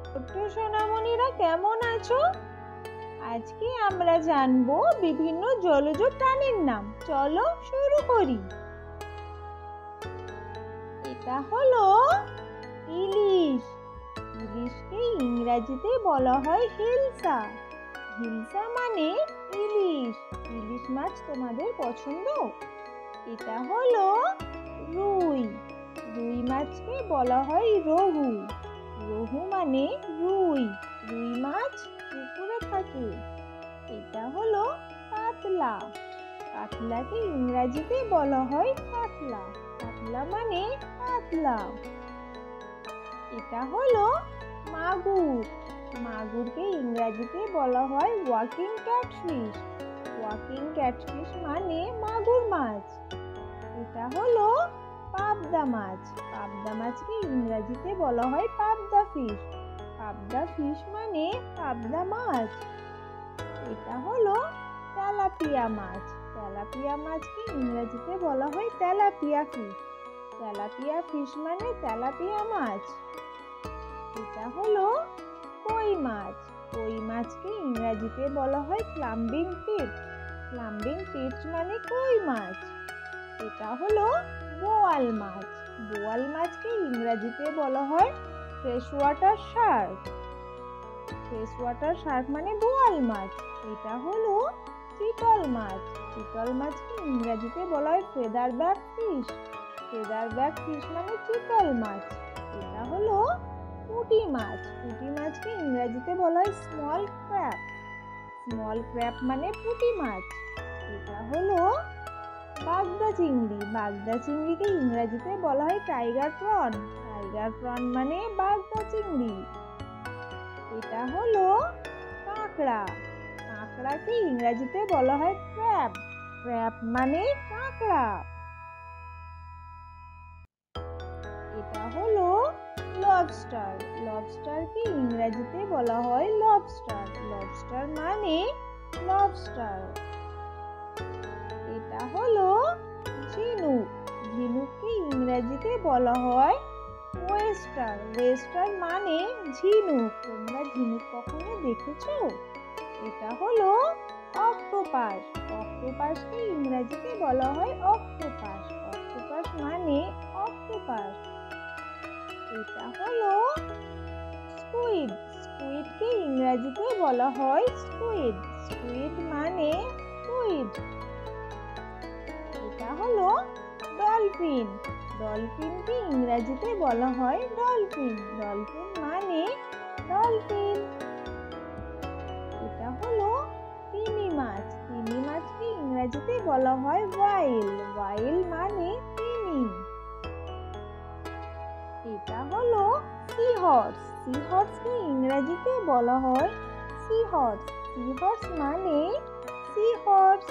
ছোট্ট সোনামণিরা কেমন আছো? আজকে আমরা জানবো বিভিন্ন জলজ প্রাণীর নাম। চলো শুরু করি। এটা হলো ইলিশ। ইলিশকে ইংরেজিতে বলা হয় হিলসা। হিলসা মানে ইলিশ। ইলিশ মাছ তোমাদের পছন্দ? এটা হলো রুই। রুই মাছকে বলা হয় রহু। রহু মানে রুই। রুই মাছ পুকুরে থাকে। এটা হলো কাতলা। কাতলাকে ইংরেজিতে বলা হয় কাতলা। কাতলা মানে কাতলা। এটা হলো মাগুর। মাগুরকে ইংরেজিতে বলা হয় ওয়াকিং ক্যাটফিশ। ওয়াকিং ক্যাটফিশ মানে মাগুর মাছ। এটা হলো পাবদা মাছ। পাবদা মাছকে ইংরেজিতে বলা হয় পাবদা ফিশ। পাবদা ফিশ মানে পাবদা মাছ। এটা হলো তেলাপিয়া মাছ। তেলাপিয়া মাছকে ইংরেজিতে বলা হয় তেলাপিয়া ফিশ। তেলাপিয়া ফিশ মানে তেলাপিয়া মাছ। এটা হলো কই মাছ। কই মাছকে ইংরেজিতে বলা হয় ক্লাম্বিং ফিশ। ক্লাম্বিং ফিশ মানে কই মাছ। এটা হলো বোয়াল মাছ। বোয়াল মাছকে ইংরেজিতে বলা হয় fresh water Shark. Fresh water Shark মানে বোয়াল মাছ। এটা হলো চিতল মাছ। চিতল মাছকে ইংরেজিতে বলা হয় feather back fish. Feather back fish মানে চিতল মাছ। এটা হলো পুঁটি মাছ। পুঁটি মাছকে ইংরেজিতে বলা হয় স্মল ক্র্যাব। স্মল ক্র্যাব মানে পুঁটি মাছ। এটা হলো বাগদা চিংড়ি। বাগদা চিংড়িকে ইংরেজিতে বলা হয় টাইগার প্রন। টাইগার প্রন মানে বাগদা চিংড়ি। এটা হলো কাঁকড়া। কাঁকড়াকে ইংরেজিতে বলা হয় ক্র্যাব। ক্র্যাব মানে কাঁকড়া। এটা হলো লবস্টার। লবস্টারকে ইংরেজিতে বলা হয় লবস্টার। লবস্টার মানে লবস্টার। এটা হলো ঝিনুক। ঝিনুককে ইংরেজিতে বলা হয় ওয়েস্টার। ওয়েস্টার মানে ঝিনুক। তোমরা ঝিনুক কখনো দেখেছো? এটা হলো অক্টোপাস। অক্টোপাসকে ইংরেজিতে বলা হয় অক্টোপাস। অক্টোপাস মানে অক্টোপাস। এটা হলো স্কুইড। স্কুইডকে ইংরেজিতে বলা হয় স্কুইড। স্কুইড মানে স্কুইড। এটা হলো ডলফিন। ডলফিনকে ইংরেজিতে বলা হয় ডলফিন। ডলফিন মানে ডলফিন। এটা হলো তিমি মাছ। তিমি মাছকে ইংরেজিতে বলা হয় ওয়াইল। ওয়াইল মানে তিমি। এটা হলো সি হর্স। সি হর্সকে ইংরেজিতে বলা হয় সি হর্স। সি হর্স মানে সি হর্স।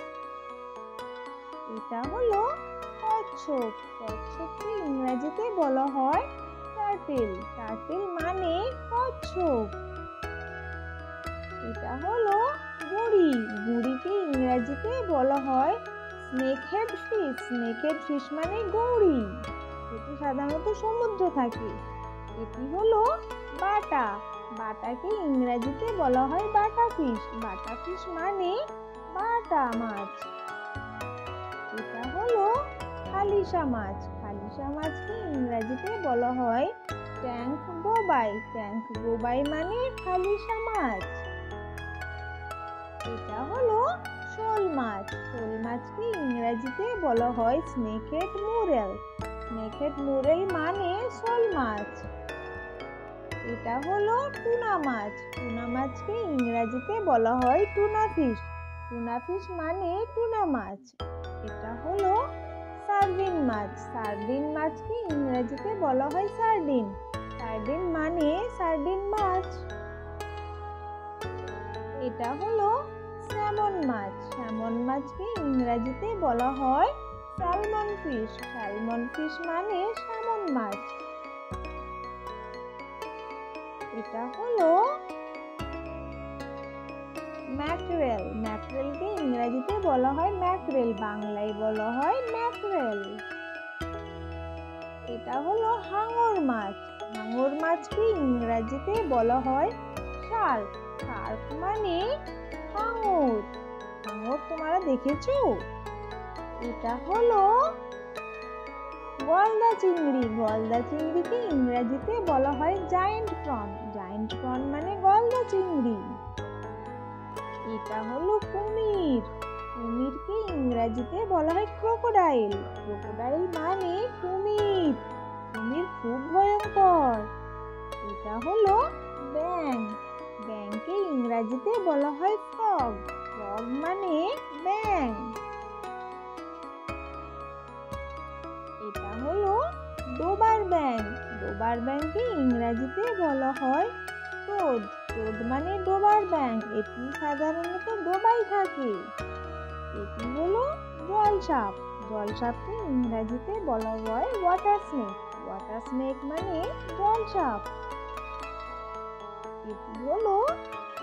এটা হলো কচ্ছপ। কচ্ছপকে ইংরেজিতে বলা হয় টার্টেল। টার্টেল মানে কচ্ছপ। এটা হলো গুঁড়ি। গুঁড়িকে ইংরেজিতে বলা হয় snake head fish. Snake head fish মানে গুঁড়ি। এটি সাধারণত সমুদ্রে থাকে। এটি হলো বাটা। বাটাকে ইংরেজিতে বলা হয় বাটা ফিশ। বাটা ফিশ মানে বাটা মাছ। এটা হলো খালিশা মাছ। খালিশা মাছকে ইংরেজিতে বলা হয় ট্যাঙ্ক গোবাই। ট্যাঙ্ক গোবাই মানে খালিশা মাছ। এটা হলো শোল মাছ। শোল মাছকে ইংরেজিতে বলা হয় স্নেকহেড মুরেল। স্নেকহেড মুরেল মানে শোল মাছ। এটা হলো টুনা মাছ। টুনা মাছকে ইংরেজিতে বলা হয় টুনা ফিশ। টুনা ফিশ মানে টুনা মাছ। এটা হলো সার্ডিন মাছ। সার্ডিন মাছকে ইংরেজিতে বলা হয় সার্ডিন। সার্ডিন মানে সার্ডিন মাছ। এটা হলো স্যামন মাছ। স্যামন মাছকে ইংরেজিতে বলা হয় স্যালমন ফিশ। স্যালমন ফিশ মানে স্যামন মাছ। এটা হলো ম্যাকরেল। ম্যাকরেলকে ইংরেজিতে বলা হয় ম্যাকরেল। বাংলায় বলা হয় ম্যাকরেল। এটা হলো হাঙর মাছ। হাঙর মাছকে ইংরাজিতে বলা হয় শার্ক। শার্ক মানে হাঙর। হাঙর তোমরা দেখেছো? এটা হলো গলদা চিংড়ি। গলদা চিংড়িকে ইংরাজিতে বলা হয় জায়েন্ট প্রন। জায়েন্ট প্রন মানে গলদা চিংড়ি। এটা হলো কুমির। কুমিরকে ইংরাজিতে বলা হয় ক্রোকোডাইল। ক্রোকোডাইল মানে কুমির। কুমির খুব ভয়ঙ্কর। এটা হলো ব্যাঙ। ব্যাঙকে ইংরাজিতে বলা হয় ফ্রগ। ফ্রগ মানে ব্যাঙ। এটা হলো ডোবার ব্যাঙ। ডোবার ব্যাঙকে ইংরাজিতে বলা হয় টোড। টোড মানে ডোবার ব্যাঙ। এটি সাধারণত ডোবায় থাকে। এটি হলো জলসাপ। জলসাপকে ইংরাজিতে বলা হয় ওয়াটার স্নেক। ওয়াটার স্নেক মানে জলসাপ। এটি হলো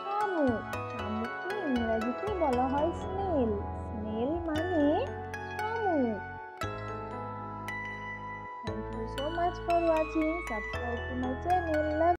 শামুক। শামুককে ইংরাজিতে বলা হয় স্নেল। স্নেল মানে শামুক। Thank you so much for watching. Subscribe to my channel. Love